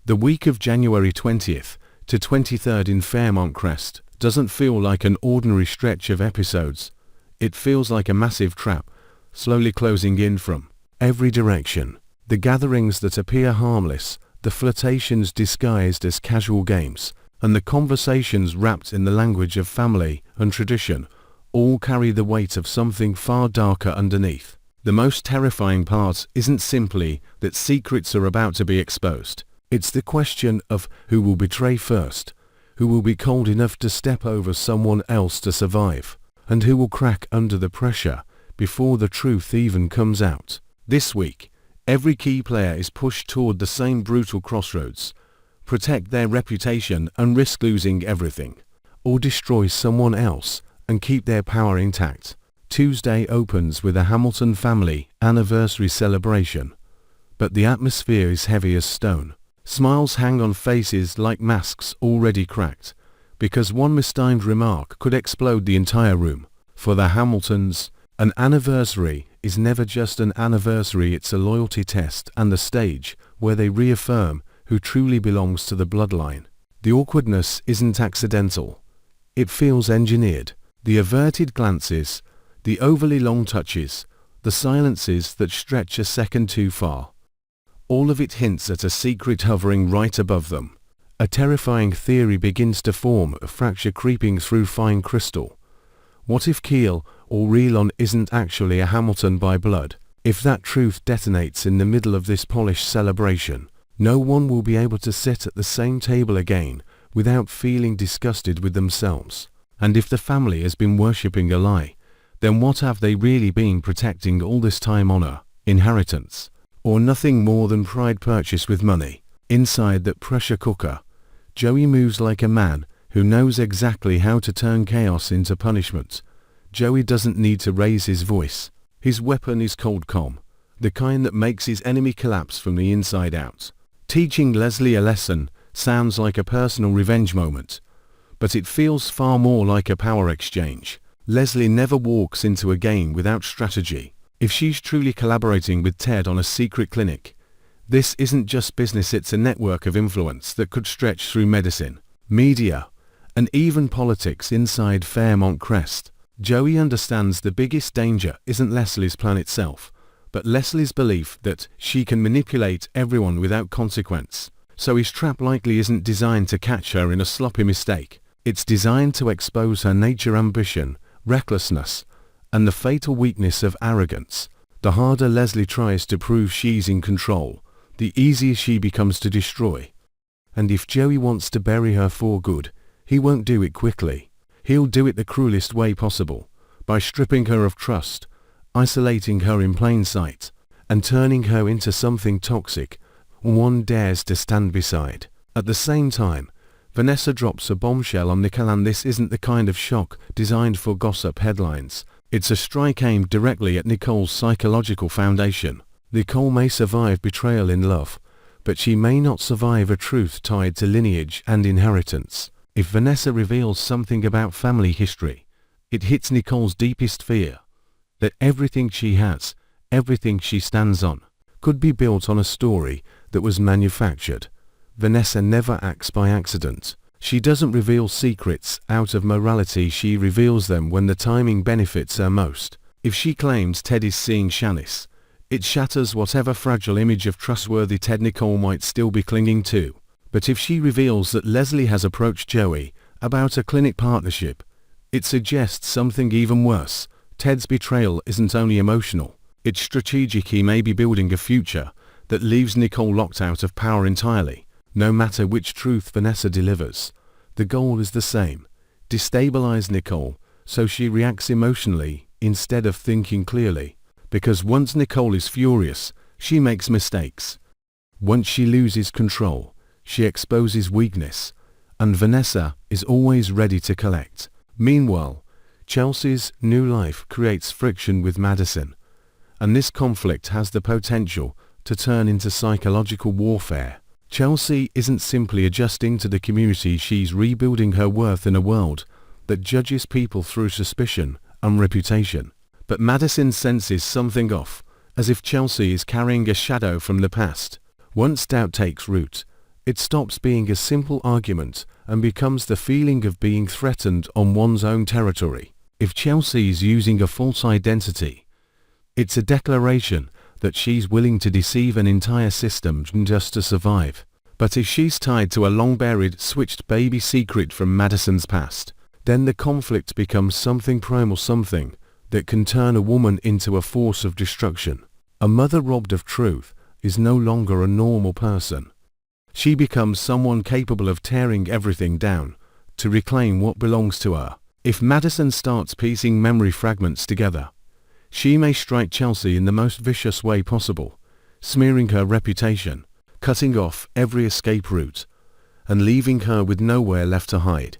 The week of January 20th to 23rd in Fairmont Crest doesn't feel like an ordinary stretch of episodes. It feels like a massive trap, slowly closing in from every direction. The gatherings that appear harmless, the flirtations disguised as casual games, and the conversations wrapped in the language of family and tradition all carry the weight of something far darker underneath. The most terrifying part isn't simply that secrets are about to be exposed. It's the question of who will betray first, who will be cold enough to step over someone else to survive, and who will crack under the pressure before the truth even comes out. This week, every key player is pushed toward the same brutal crossroads: protect their reputation and risk losing everything, or destroy someone else and keep their power intact. Tuesday opens with a Hamilton family anniversary celebration, but the atmosphere is heavy as stone. Smiles hang on faces like masks already cracked, because one mistimed remark could explode the entire room. For the Hamiltons, an anniversary is never just an anniversary, it's a loyalty test and the stage where they reaffirm who truly belongs to the bloodline. The awkwardness isn't accidental. It feels engineered. The averted glances, the overly long touches, the silences that stretch a second too far. All of it hints at a secret hovering right above them. A terrifying theory begins to form, a fracture creeping through fine crystal. What if Keel or Relon isn't actually a Hamilton by blood? If that truth detonates in the middle of this polished celebration, no one will be able to sit at the same table again without feeling disgusted with themselves. And if the family has been worshipping a lie, then what have they really been protecting all this time? Honor, inheritance, or nothing more than pride purchased with money? Inside that pressure cooker, Joey moves like a man who knows exactly how to turn chaos into punishment. Joey doesn't need to raise his voice. His weapon is cold calm, the kind that makes his enemy collapse from the inside out. Teaching Leslie a lesson sounds like a personal revenge moment, but it feels far more like a power exchange. Leslie never walks into a game without strategy. If she's truly collaborating with Ted on a secret clinic, this isn't just business, it's a network of influence that could stretch through medicine, media, and even politics inside Fairmont Crest. Joey understands the biggest danger isn't Leslie's plan itself, but Leslie's belief that she can manipulate everyone without consequence. So his trap likely isn't designed to catch her in a sloppy mistake. It's designed to expose her nature, ambition, recklessness, and the fatal weakness of arrogance. The harder Leslie tries to prove she's in control, the easier she becomes to destroy. And if Joey wants to bury her for good, he won't do it quickly. He'll do it the cruelest way possible, by stripping her of trust, isolating her in plain sight, and turning her into something toxic one dares to stand beside. At the same time, Vanessa drops a bombshell on Nicole, and this isn't the kind of shock designed for gossip headlines. It's a strike aimed directly at Nicole's psychological foundation. Nicole may survive betrayal in love, but she may not survive a truth tied to lineage and inheritance. If Vanessa reveals something about family history, it hits Nicole's deepest fear, that everything she has, everything she stands on, could be built on a story that was manufactured. Vanessa never acts by accident. She doesn't reveal secrets out of morality, she reveals them when the timing benefits her most. If she claims Ted is seeing Shanice, it shatters whatever fragile image of trustworthy Ted Nicole might still be clinging to. But if she reveals that Leslie has approached Joey about a clinic partnership, it suggests something even worse. Ted's betrayal isn't only emotional, it's strategic. He may be building a future that leaves Nicole locked out of power entirely. No matter which truth Vanessa delivers, the goal is the same: destabilize Nicole so she reacts emotionally instead of thinking clearly. Because once Nicole is furious, she makes mistakes. Once she loses control, she exposes weakness, and Vanessa is always ready to collect. Meanwhile, Chelsea's new life creates friction with Madison, and this conflict has the potential to turn into psychological warfare. Chelsea isn't simply adjusting to the community, she's rebuilding her worth in a world that judges people through suspicion and reputation. But Madison senses something off, as if Chelsea is carrying a shadow from the past. Once doubt takes root, It stops being a simple argument and becomes the feeling of being threatened on one's own territory. If Chelsea's using a false identity, it's a declaration that she's willing to deceive an entire system just to survive. But if she's tied to a long-buried, switched baby secret from Madison's past, then the conflict becomes something primal, something that can turn a woman into a force of destruction. A mother robbed of truth is no longer a normal person. She becomes someone capable of tearing everything down to reclaim what belongs to her. If Madison starts piecing memory fragments together, she may strike Chelsea in the most vicious way possible, smearing her reputation, cutting off every escape route, and leaving her with nowhere left to hide.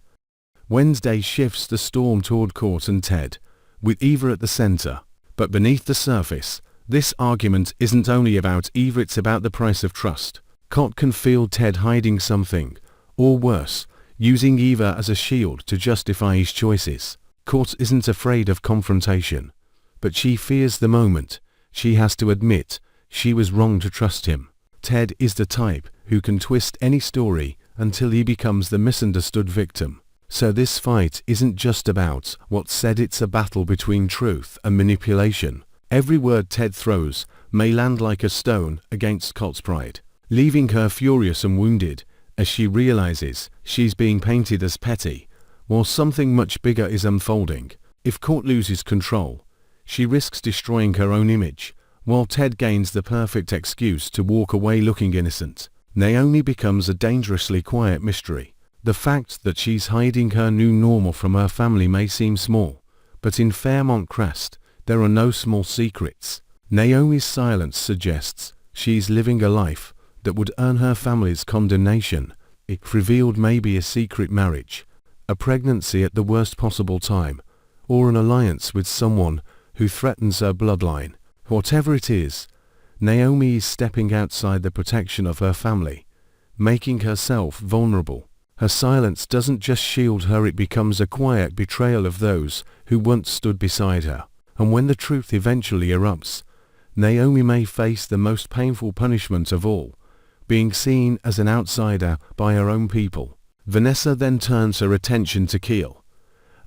Wednesday shifts the storm toward Court and Ted, with Eva at the center. But beneath the surface, this argument isn't only about Eva, it's about the price of trust. Court can feel Ted hiding something, or worse, using Eva as a shield to justify his choices. Court isn't afraid of confrontation, but she fears the moment she has to admit she was wrong to trust him. Ted is the type who can twist any story until he becomes the misunderstood victim. So this fight isn't just about what's said, it's a battle between truth and manipulation. Every word Ted throws may land like a stone against Court's pride, leaving her furious and wounded as she realizes she's being painted as petty, while something much bigger is unfolding. If Court loses control, she risks destroying her own image, while Ted gains the perfect excuse to walk away looking innocent. Naomi becomes a dangerously quiet mystery. The fact that she's hiding her new normal from her family may seem small, but in Fairmont Crest, there are no small secrets. Naomi's silence suggests she's living a life that would earn her family's condemnation. If revealed, maybe a secret marriage, a pregnancy at the worst possible time, or an alliance with someone who threatens her bloodline. Whatever it is, Naomi is stepping outside the protection of her family, making herself vulnerable. Her silence doesn't just shield her, it becomes a quiet betrayal of those who once stood beside her. And when the truth eventually erupts, Naomi may face the most painful punishment of all, being seen as an outsider by her own people. Vanessa then turns her attention to Keel,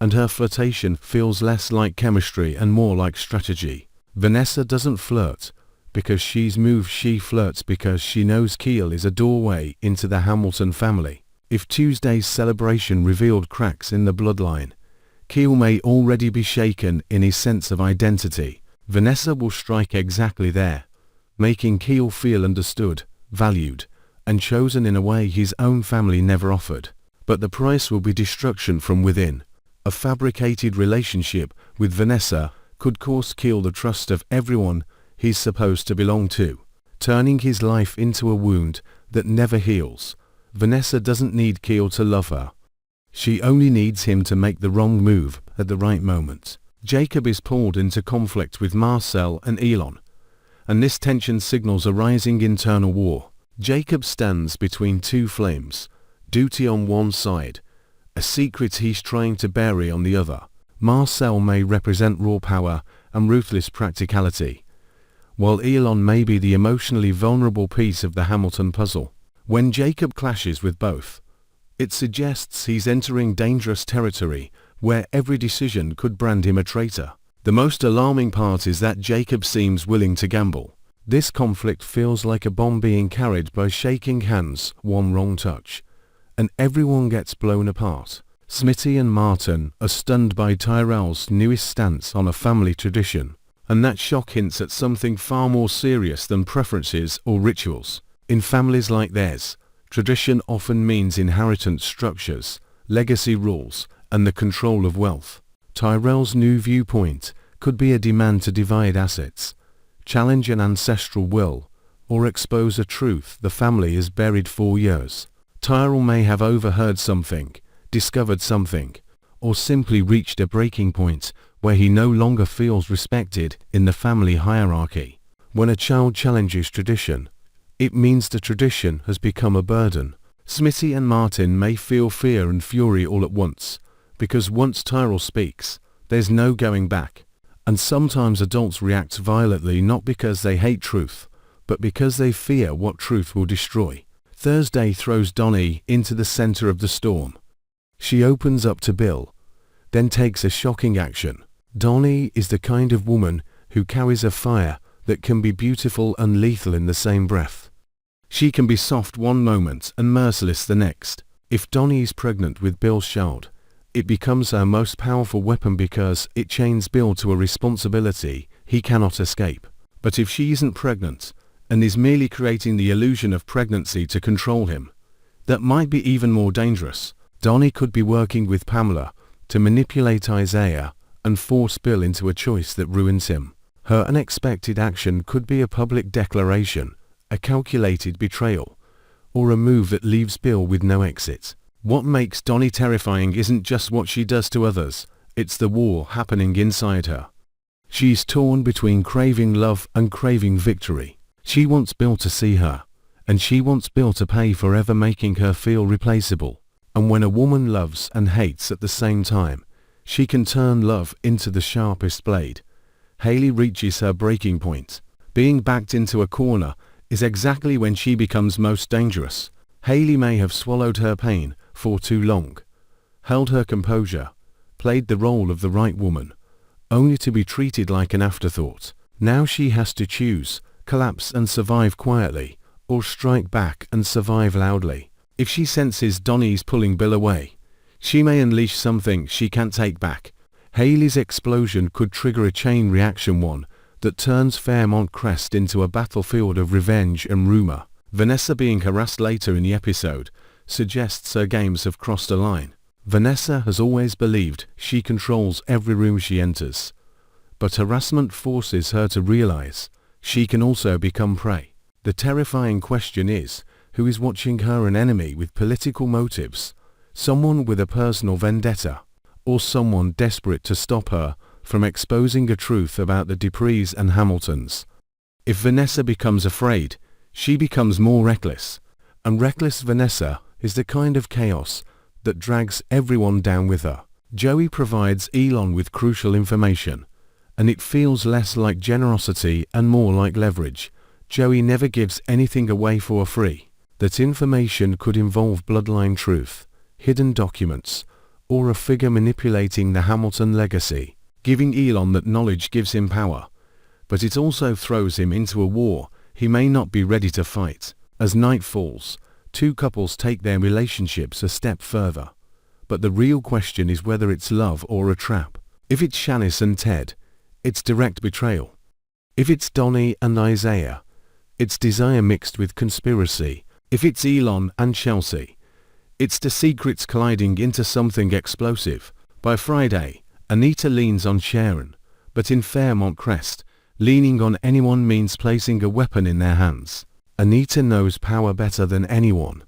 and her flirtation feels less like chemistry and more like strategy. Vanessa doesn't flirt because she's moved, she flirts because she knows Keel is a doorway into the Hamilton family. If Tuesday's celebration revealed cracks in the bloodline, Keel may already be shaken in his sense of identity. Vanessa will strike exactly there, making Keel feel understood, valued, and chosen in a way his own family never offered. But the price will be destruction from within. A fabricated relationship with Vanessa could cost Keel the trust of everyone he's supposed to belong to, turning his life into a wound that never heals. Vanessa doesn't need Keel to love her. She only needs him to make the wrong move at the right moment. Jacob is pulled into conflict with Marcel and Elon, and this tension signals a rising internal war. Jacob stands between two flames, duty on one side, a secret he's trying to bury on the other. Marcel may represent raw power and ruthless practicality, while Elon may be the emotionally vulnerable piece of the Hamilton puzzle. When Jacob clashes with both, it suggests he's entering dangerous territory where every decision could brand him a traitor. The most alarming part is that Jacob seems willing to gamble. This conflict feels like a bomb being carried by shaking hands, one wrong touch, and everyone gets blown apart. Smitty and Martin are stunned by Tyrell's newest stance on a family tradition, and that shock hints at something far more serious than preferences or rituals. In families like theirs, tradition often means inheritance structures, legacy rules, and the control of wealth. Tyrell's new viewpoint could be a demand to divide assets, challenge an ancestral will, or expose a truth the family has buried for years. Tyrell may have overheard something, discovered something, or simply reached a breaking point where he no longer feels respected in the family hierarchy. When a child challenges tradition, it means the tradition has become a burden. Smitty and Martin may feel fear and fury all at once, because once Tyrell speaks, there's no going back. And sometimes adults react violently not because they hate truth, but because they fear what truth will destroy. Thursday throws Donnie into the center of the storm. She opens up to Bill, then takes a shocking action. Donnie is the kind of woman who carries a fire that can be beautiful and lethal in the same breath. She can be soft one moment and merciless the next. If Donnie is pregnant with Bill's child, it becomes her most powerful weapon because it chains Bill to a responsibility he cannot escape. But if she isn't pregnant, and is merely creating the illusion of pregnancy to control him, that might be even more dangerous. Donnie could be working with Pamela to manipulate Isaiah and force Bill into a choice that ruins him. Her unexpected action could be a public declaration, a calculated betrayal, or a move that leaves Bill with no exit. What makes Donnie terrifying isn't just what she does to others, it's the war happening inside her. She's torn between craving love and craving victory. She wants Bill to see her, and she wants Bill to pay for ever making her feel replaceable. And when a woman loves and hates at the same time, she can turn love into the sharpest blade. Haley reaches her breaking point. Being backed into a corner is exactly when she becomes most dangerous. Haley may have swallowed her pain for too long, held her composure, played the role of the right woman, only to be treated like an afterthought. Now she has to choose, collapse and survive quietly, or strike back and survive loudly. If she senses Donnie's pulling Bill away, she may unleash something she can't take back. Haley's explosion could trigger a chain reaction, one that turns Fairmont Crest into a battlefield of revenge and rumor. Vanessa being harassed later in the episode suggests her games have crossed a line. Vanessa has always believed she controls every room she enters, but harassment forces her to realize she can also become prey. The terrifying question is, who is watching her, an enemy with political motives, someone with a personal vendetta, or someone desperate to stop her from exposing a truth about the Duprees and Hamiltons? If Vanessa becomes afraid, she becomes more reckless, and reckless Vanessa is the kind of chaos that drags everyone down with her. Joey provides Elon with crucial information, and it feels less like generosity and more like leverage. Joey never gives anything away for free. That information could involve bloodline truth, hidden documents, or a figure manipulating the Hamilton legacy. Giving Elon that knowledge gives him power, but it also throws him into a war he may not be ready to fight. As night falls, two couples take their relationships a step further, but the real question is whether it's love or a trap. If it's Shanice and Ted, it's direct betrayal. If it's Donnie and Isaiah, it's desire mixed with conspiracy. If it's Elon and Chelsea, it's the secrets colliding into something explosive. By Friday, Anita leans on Sharon, but in Fairmont Crest, leaning on anyone means placing a weapon in their hands. Anita knows power better than anyone,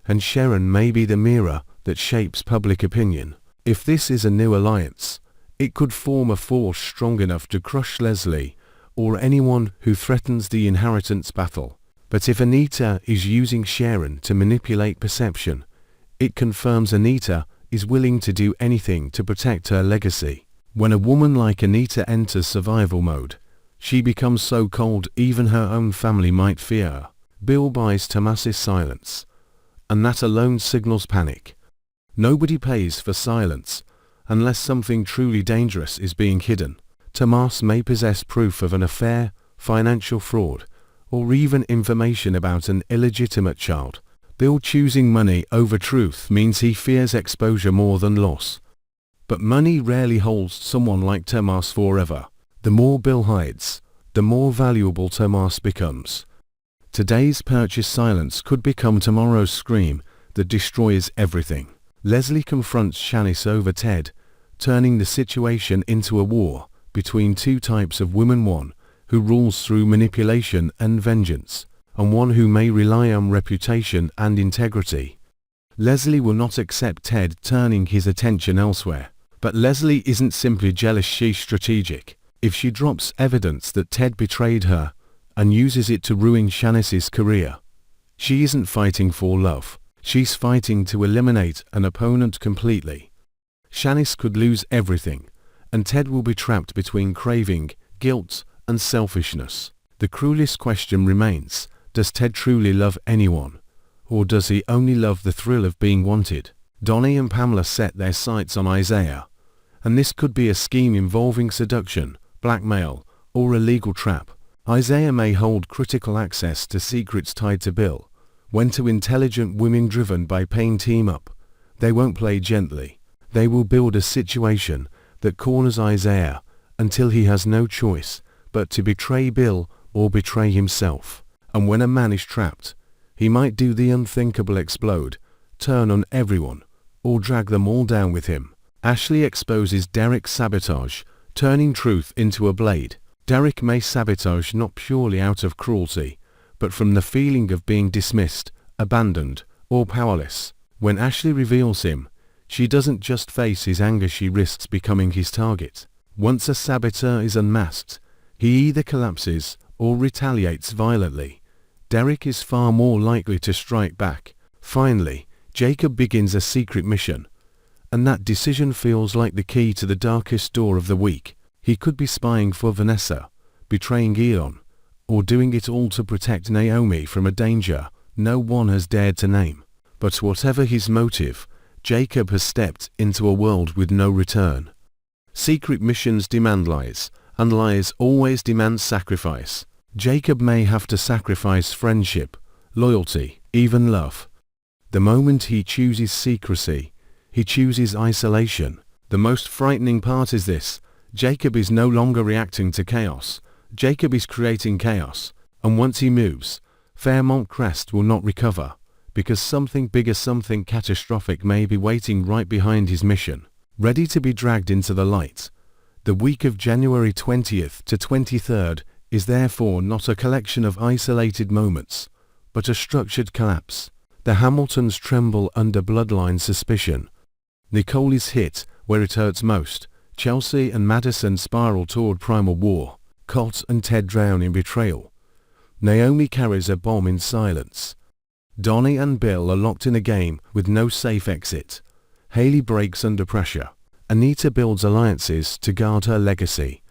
and Sharon may be the mirror that shapes public opinion. If this is a new alliance, it could form a force strong enough to crush Leslie or anyone who threatens the inheritance battle. But if Anita is using Sharon to manipulate perception, it confirms Anita is willing to do anything to protect her legacy. When a woman like Anita enters survival mode, she becomes so cold even her own family might fear her. Bill buys Tomas's silence, and that alone signals panic. Nobody pays for silence unless something truly dangerous is being hidden. Tomas may possess proof of an affair, financial fraud, or even information about an illegitimate child. Bill choosing money over truth means he fears exposure more than loss. But money rarely holds someone like Tomas forever. The more Bill hides, the more valuable Tomas becomes. Today's purchase silence could become tomorrow's scream that destroys everything. Leslie confronts Shanice over Ted, turning the situation into a war between two types of women, one who rules through manipulation and vengeance, and one who may rely on reputation and integrity. Leslie will not accept Ted turning his attention elsewhere. But Leslie isn't simply jealous, she's strategic. If she drops evidence that Ted betrayed her and uses it to ruin Shanice's career, she isn't fighting for love. She's fighting to eliminate an opponent completely. Shanice could lose everything, and Ted will be trapped between craving, guilt, and selfishness. The cruelest question remains, does Ted truly love anyone, Or does he only love the thrill of being wanted? Donnie and Pamela set their sights on Isaiah. And this could be a scheme involving seduction, blackmail, or a legal trap. Isaiah may hold critical access to secrets tied to Bill. When two intelligent women driven by pain team up, they won't play gently. They will build a situation that corners Isaiah until he has no choice but to betray Bill or betray himself. And when a man is trapped, he might do the unthinkable: explode, turn on everyone, or drag them all down with him. Ashley exposes Derek's sabotage, turning truth into a blade. Derek may sabotage not purely out of cruelty, but from the feeling of being dismissed, abandoned, or powerless. When Ashley reveals him, she doesn't just face his anger, she risks becoming his target. Once a saboteur is unmasked, he either collapses or retaliates violently. Derek is far more likely to strike back. Finally, Jacob begins a secret mission, and that decision feels like the key to the darkest door of the week. He could be spying for Vanessa, betraying Elon, or doing it all to protect Naomi from a danger no one has dared to name. But whatever his motive, Jacob has stepped into a world with no return. Secret missions demand lies, and lies always demand sacrifice. Jacob may have to sacrifice friendship, loyalty, even love. The moment he chooses secrecy, he chooses isolation. The most frightening part is this: Jacob is no longer reacting to chaos. Jacob is creating chaos. And once he moves, Fairmont Crest will not recover, because something bigger, something catastrophic may be waiting right behind his mission, ready to be dragged into the light. The week of January 20th to 23rd is therefore not a collection of isolated moments, but a structured collapse. The Hamiltons tremble under bloodline suspicion. Nicole is hit where it hurts most. Chelsea and Madison spiral toward primal war. Colt and Ted drown in betrayal. Naomi carries a bomb in silence. Donnie and Bill are locked in a game with no safe exit. Haley breaks under pressure. Anita builds alliances to guard her legacy.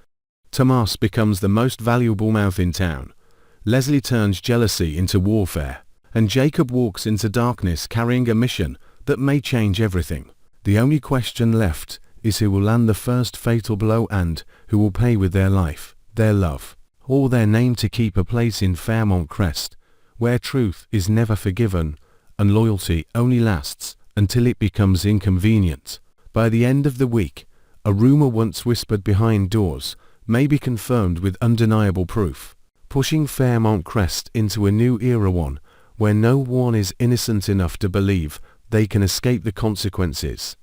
Tomas becomes the most valuable mouth in town. Leslie turns jealousy into warfare. And Jacob walks into darkness carrying a mission that may change everything. The only question left is who will land the first fatal blow and who will pay with their life, their love, or their name to keep a place in Fairmont Crest, where truth is never forgiven and loyalty only lasts until it becomes inconvenient. By the end of the week, a rumor once whispered behind doors may be confirmed with undeniable proof, pushing Fairmont Crest into a new era, one where no one is innocent enough to believe they can escape the consequences.